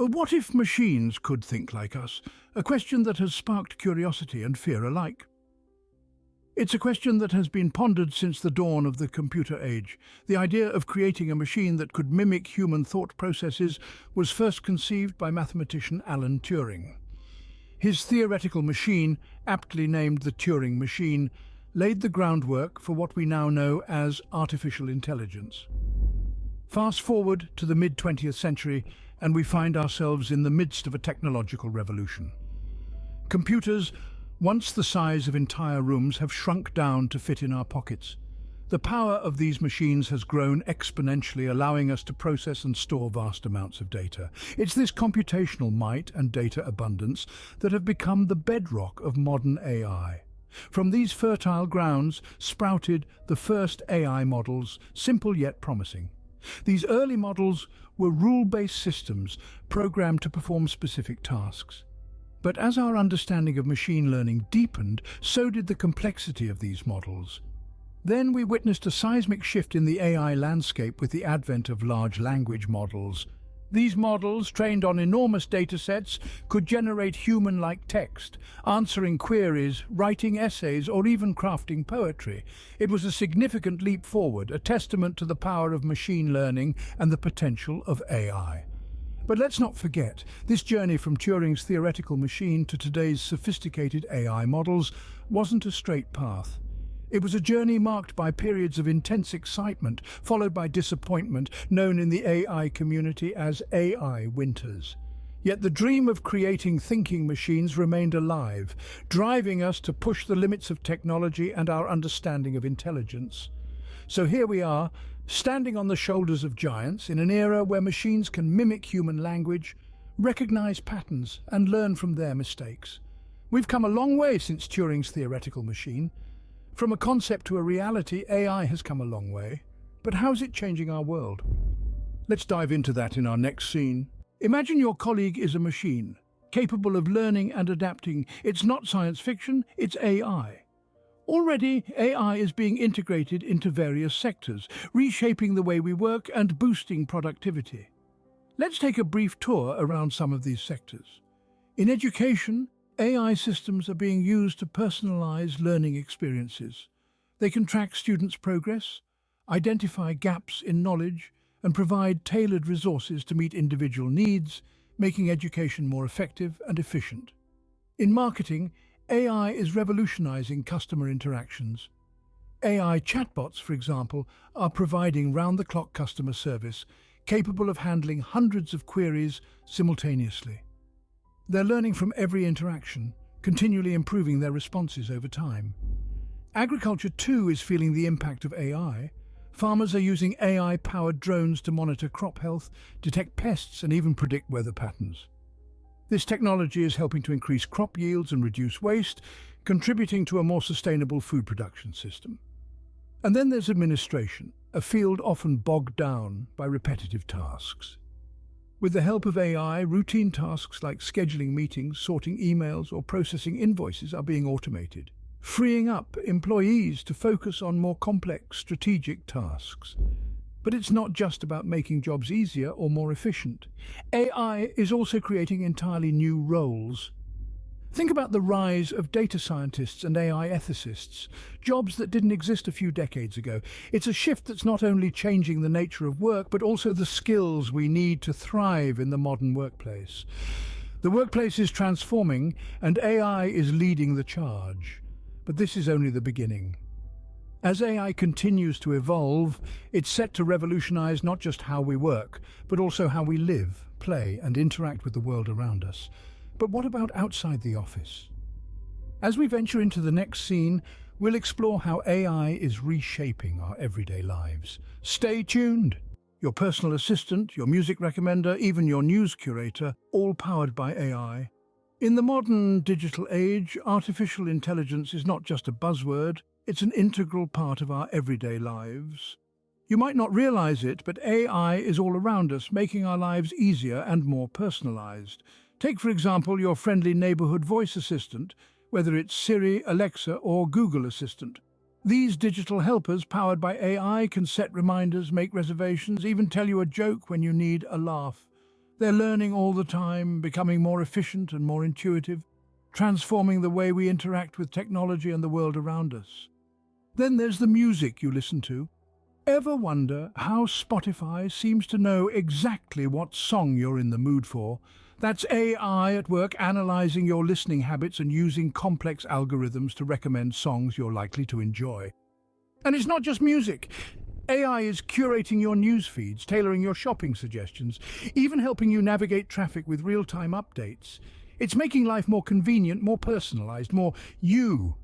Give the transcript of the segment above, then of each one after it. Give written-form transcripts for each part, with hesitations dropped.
What if machines could think like us? A question that has sparked curiosity and fear alike. It's a question that has been pondered since the dawn of the computer age. The idea of creating a machine that could mimic human thought processes was first conceived by mathematician Alan Turing. His theoretical machine, aptly named the Turing machine, laid the groundwork for what we now know as artificial intelligence. Fast forward to the mid-20th century, and we find ourselves in the midst of a technological revolution. Computers, once the size of entire rooms, have shrunk down to fit in our pockets. The power of these machines has grown exponentially, allowing us to process and store vast amounts of data. It's this computational might and data abundance that have become the bedrock of modern AI. From these fertile grounds sprouted the first AI models, simple yet promising. These early models were rule-based systems programmed to perform specific tasks. But as our understanding of machine learning deepened, so did the complexity of these models. Then we witnessed a seismic shift in the AI landscape with the advent of large language models. These models, trained on enormous datasets, could generate human-like text, answering queries, writing essays, or even crafting poetry. It was a significant leap forward, a testament to the power of machine learning and the potential of AI. But let's not forget, this journey from Turing's theoretical machine to today's sophisticated AI models wasn't a straight path. It was a journey marked by periods of intense excitement, followed by disappointment, known in the AI community as AI winters. Yet the dream of creating thinking machines remained alive, driving us to push the limits of technology and our understanding of intelligence. So here we are, standing on the shoulders of giants in an era where machines can mimic human language, recognize patterns, and learn from their mistakes. We've come a long way since Turing's theoretical machine. From a concept to a reality, AI has come a long way. But how's it changing our world? Let's dive into that in our next scene. Imagine your colleague is a machine, capable of learning and adapting. It's not science fiction, it's AI. Already, AI is being integrated into various sectors, reshaping the way we work and boosting productivity. Let's take a brief tour around some of these sectors. In education, AI systems are being used to personalize learning experiences. They can track students' progress, identify gaps in knowledge, and provide tailored resources to meet individual needs, making education more effective and efficient. In marketing, AI is revolutionizing customer interactions. AI chatbots, for example, are providing round-the-clock customer service, capable of handling hundreds of queries simultaneously. They're learning from every interaction, continually improving their responses over time. Agriculture too is feeling the impact of AI. Farmers are using AI-powered drones to monitor crop health, detect pests, and even predict weather patterns. This technology is helping to increase crop yields and reduce waste, contributing to a more sustainable food production system. And then there's administration, a field often bogged down by repetitive tasks. With the help of AI, routine tasks like scheduling meetings, sorting emails, or processing invoices are being automated, freeing up employees to focus on more complex strategic tasks. But it's not just about making jobs easier or more efficient. AI is also creating entirely new roles. Think about the rise of data scientists and AI ethicists, jobs that didn't exist a few decades ago. It's a shift that's not only changing the nature of work, but also the skills we need to thrive in the modern workplace. The workplace is transforming, and AI is leading the charge. But this is only the beginning. As AI continues to evolve, it's set to revolutionize not just how we work, but also how we live, play, and interact with the world around us. But what about outside the office? As we venture into the next scene, we'll explore how AI is reshaping our everyday lives. Stay tuned! Your personal assistant, your music recommender, even your news curator, all powered by AI. In the modern digital age, artificial intelligence is not just a buzzword, it's an integral part of our everyday lives. You might not realize it, but AI is all around us, making our lives easier and more personalized. Take, for example, your friendly neighborhood voice assistant, whether it's Siri, Alexa, or Google Assistant. These digital helpers, powered by AI, can set reminders, make reservations, even tell you a joke when you need a laugh. They're learning all the time, becoming more efficient and more intuitive, transforming the way we interact with technology and the world around us. Then there's the music you listen to. Ever wonder how Spotify seems to know exactly what song you're in the mood for? That's AI at work analyzing your listening habits and using complex algorithms to recommend songs you're likely to enjoy. And it's not just music. AI is curating your news feeds, tailoring your shopping suggestions, even helping you navigate traffic with real-time updates. It's making life more convenient, more personalized, more you.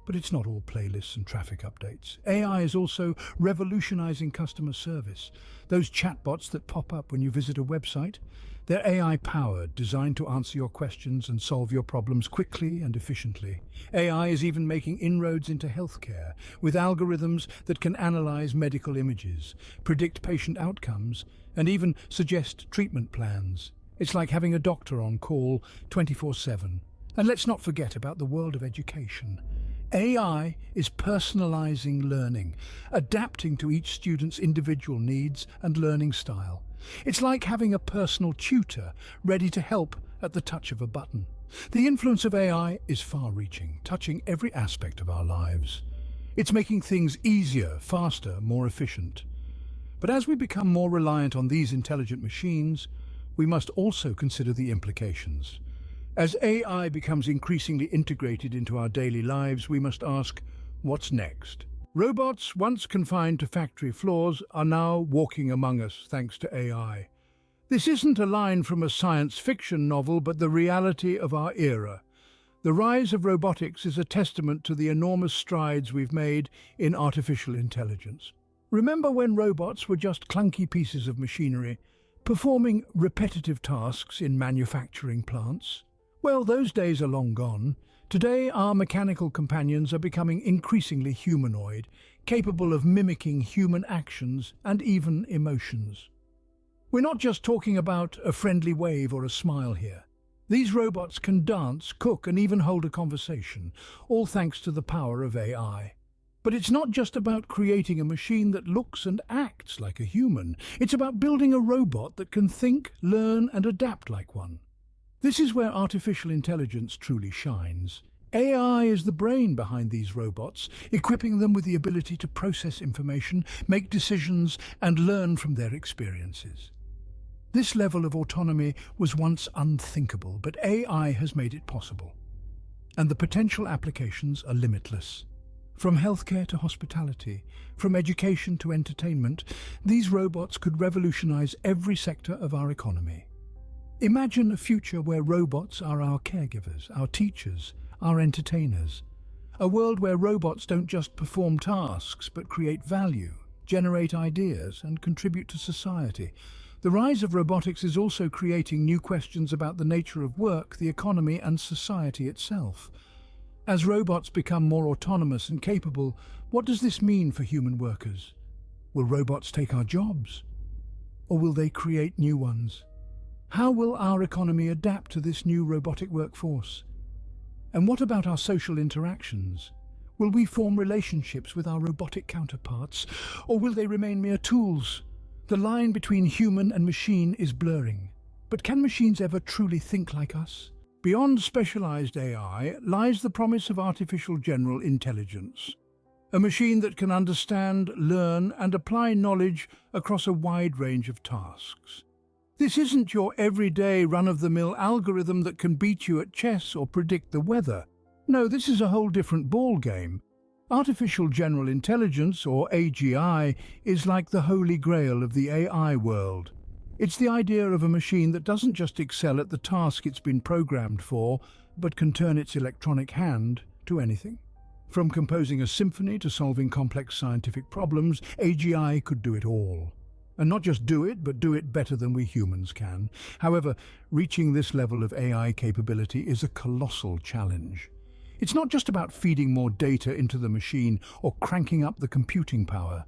But it's not all playlists and traffic updates. AI is also revolutionizing customer service. Those chatbots that pop up when you visit a website, they're AI-powered, designed to answer your questions and solve your problems quickly and efficiently. AI is even making inroads into healthcare, with algorithms that can analyze medical images, predict patient outcomes, and even suggest treatment plans. It's like having a doctor on call 24/7. And let's not forget about the world of education. AI is personalizing learning, adapting to each student's individual needs and learning style. It's like having a personal tutor ready to help at the touch of a button. The influence of AI is far-reaching, touching every aspect of our lives. It's making things easier, faster, more efficient. But as we become more reliant on these intelligent machines, we must also consider the implications. As AI becomes increasingly integrated into our daily lives, we must ask, what's next? Robots, once confined to factory floors, are now walking among us thanks to AI. This isn't a line from a science fiction novel, but the reality of our era. The rise of robotics is a testament to the enormous strides we've made in artificial intelligence. Remember when robots were just clunky pieces of machinery, performing repetitive tasks in manufacturing plants? Well, those days are long gone. Today, our mechanical companions are becoming increasingly humanoid, capable of mimicking human actions and even emotions. We're not just talking about a friendly wave or a smile here. These robots can dance, cook, and even hold a conversation, all thanks to the power of AI. But it's not just about creating a machine that looks and acts like a human. It's about building a robot that can think, learn, and adapt like one. This is where artificial intelligence truly shines. AI is the brain behind these robots, equipping them with the ability to process information, make decisions, and learn from their experiences. This level of autonomy was once unthinkable, but AI has made it possible. And the potential applications are limitless. From healthcare to hospitality, from education to entertainment, these robots could revolutionize every sector of our economy. Imagine a future where robots are our caregivers, our teachers, our entertainers. A world where robots don't just perform tasks, but create value, generate ideas, and contribute to society. The rise of robotics is also creating new questions about the nature of work, the economy, and society itself. As robots become more autonomous and capable, what does this mean for human workers? Will robots take our jobs? Or will they create new ones? How will our economy adapt to this new robotic workforce? And what about our social interactions? Will we form relationships with our robotic counterparts, or will they remain mere tools? The line between human and machine is blurring. But can machines ever truly think like us? Beyond specialized AI lies the promise of artificial general intelligence. A machine that can understand, learn, and apply knowledge across a wide range of tasks. This isn't your everyday run-of-the-mill algorithm that can beat you at chess or predict the weather. No, this is a whole different ballgame. Artificial General Intelligence, or AGI, is like the holy grail of the AI world. It's the idea of a machine that doesn't just excel at the task it's been programmed for, but can turn its electronic hand to anything. From composing a symphony to solving complex scientific problems, AGI could do it all. And not just do it, but do it better than we humans can. However, reaching this level of AI capability is a colossal challenge. It's not just about feeding more data into the machine or cranking up the computing power.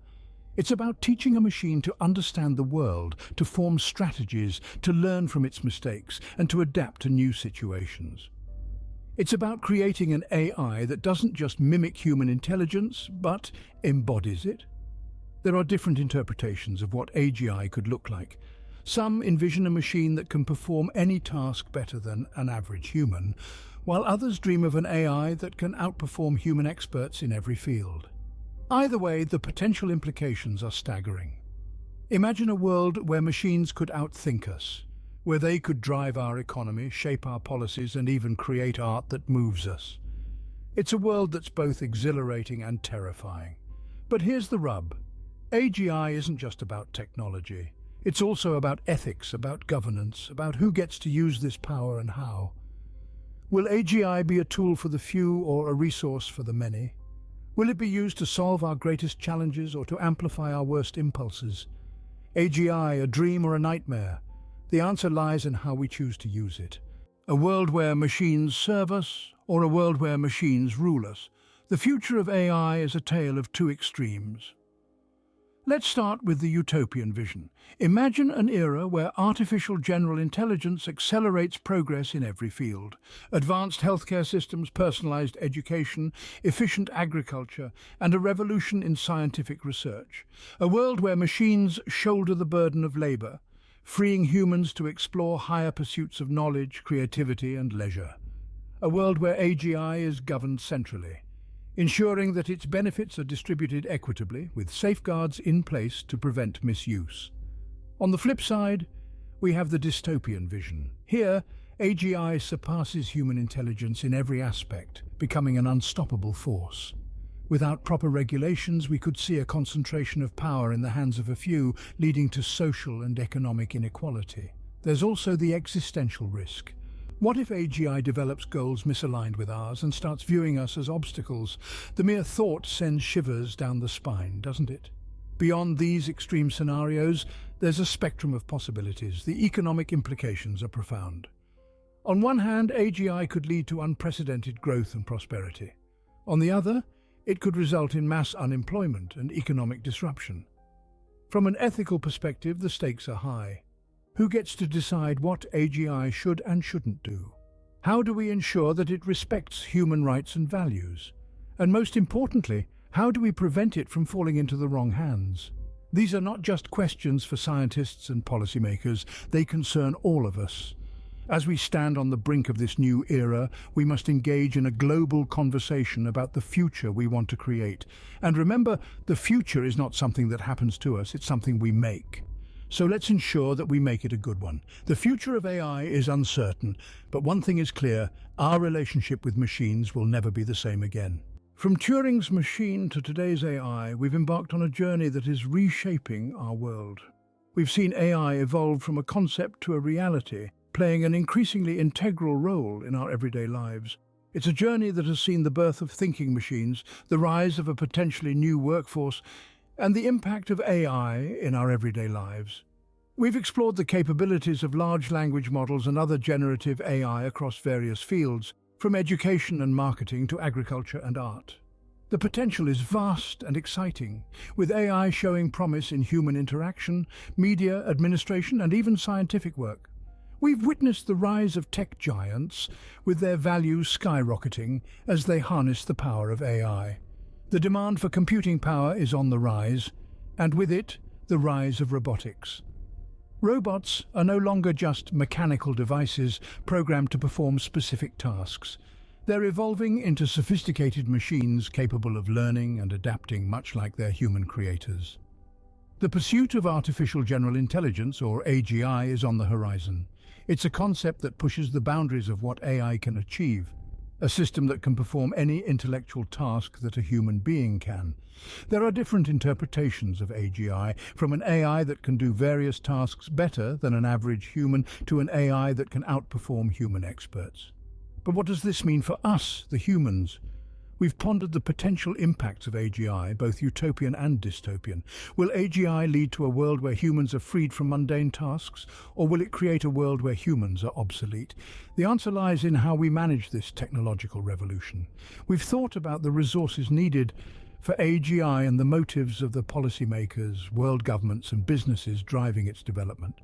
It's about teaching a machine to understand the world, to form strategies, to learn from its mistakes, and to adapt to new situations. It's about creating an AI that doesn't just mimic human intelligence, but embodies it. There are different interpretations of what AGI could look like. Some envision a machine that can perform any task better than an average human, while others dream of an AI that can outperform human experts in every field. Either way, the potential implications are staggering. Imagine a world where machines could outthink us, where they could drive our economy, shape our policies, and even create art that moves us. It's a world that's both exhilarating and terrifying. But here's the rub. AGI isn't just about technology. It's also about ethics, about governance, about who gets to use this power and how. Will AGI be a tool for the few or a resource for the many? Will it be used to solve our greatest challenges or to amplify our worst impulses? AGI, a dream or a nightmare? The answer lies in how we choose to use it. A world where machines serve us, or a world where machines rule us? The future of AI is a tale of two extremes. Let's start with the utopian vision. Imagine an era where artificial general intelligence accelerates progress in every field. Advanced healthcare systems, personalized education, efficient agriculture, and a revolution in scientific research. A world where machines shoulder the burden of labor, freeing humans to explore higher pursuits of knowledge, creativity, and leisure. A world where AGI is governed centrally, ensuring that its benefits are distributed equitably, with safeguards in place to prevent misuse. On the flip side, we have the dystopian vision. Here, AGI surpasses human intelligence in every aspect, becoming an unstoppable force. Without proper regulations, we could see a concentration of power in the hands of a few, leading to social and economic inequality. There's also the existential risk. What if AGI develops goals misaligned with ours and starts viewing us as obstacles? The mere thought sends shivers down the spine, doesn't it? Beyond these extreme scenarios, there's a spectrum of possibilities. The economic implications are profound. On one hand, AGI could lead to unprecedented growth and prosperity. On the other, it could result in mass unemployment and economic disruption. From an ethical perspective, the stakes are high. Who gets to decide what AGI should and shouldn't do? How do we ensure that it respects human rights and values? And most importantly, how do we prevent it from falling into the wrong hands? These are not just questions for scientists and policymakers, they concern all of us. As we stand on the brink of this new era, we must engage in a global conversation about the future we want to create. And remember, the future is not something that happens to us, it's something we make. So let's ensure that we make it a good one. The future of AI is uncertain, but one thing is clear, our relationship with machines will never be the same again. From Turing's machine to today's AI, we've embarked on a journey that is reshaping our world. We've seen AI evolve from a concept to a reality, playing an increasingly integral role in our everyday lives. It's a journey that has seen the birth of thinking machines, the rise of a potentially new workforce, and the impact of AI in our everyday lives. We've explored the capabilities of large language models and other generative AI across various fields, from education and marketing to agriculture and art. The potential is vast and exciting, with AI showing promise in human interaction, media, administration, and even scientific work. We've witnessed the rise of tech giants, with their values skyrocketing as they harness the power of AI. The demand for computing power is on the rise, and with it, the rise of robotics. Robots are no longer just mechanical devices programmed to perform specific tasks. They're evolving into sophisticated machines capable of learning and adapting much like their human creators. The pursuit of artificial general intelligence, or AGI, is on the horizon. It's a concept that pushes the boundaries of what AI can achieve. A system that can perform any intellectual task that a human being can. There are different interpretations of AGI, from an AI that can do various tasks better than an average human to an AI that can outperform human experts. But what does this mean for us, the humans? We've pondered the potential impacts of AGI, both utopian and dystopian. Will AGI lead to a world where humans are freed from mundane tasks, or will it create a world where humans are obsolete? The answer lies in how we manage this technological revolution. We've thought about the resources needed for AGI and the motives of the policymakers, world governments, and businesses driving its development.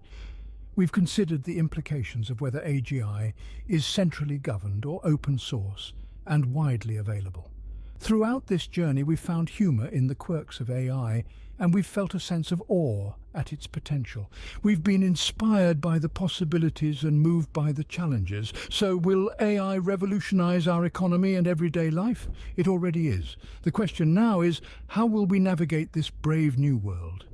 We've considered the implications of whether AGI is centrally governed or open source and widely available. Throughout this journey, we've found humour in the quirks of AI, and we've felt a sense of awe at its potential. We've been inspired by the possibilities and moved by the challenges. So will AI revolutionise our economy and everyday life? It already is. The question now is, how will we navigate this brave new world?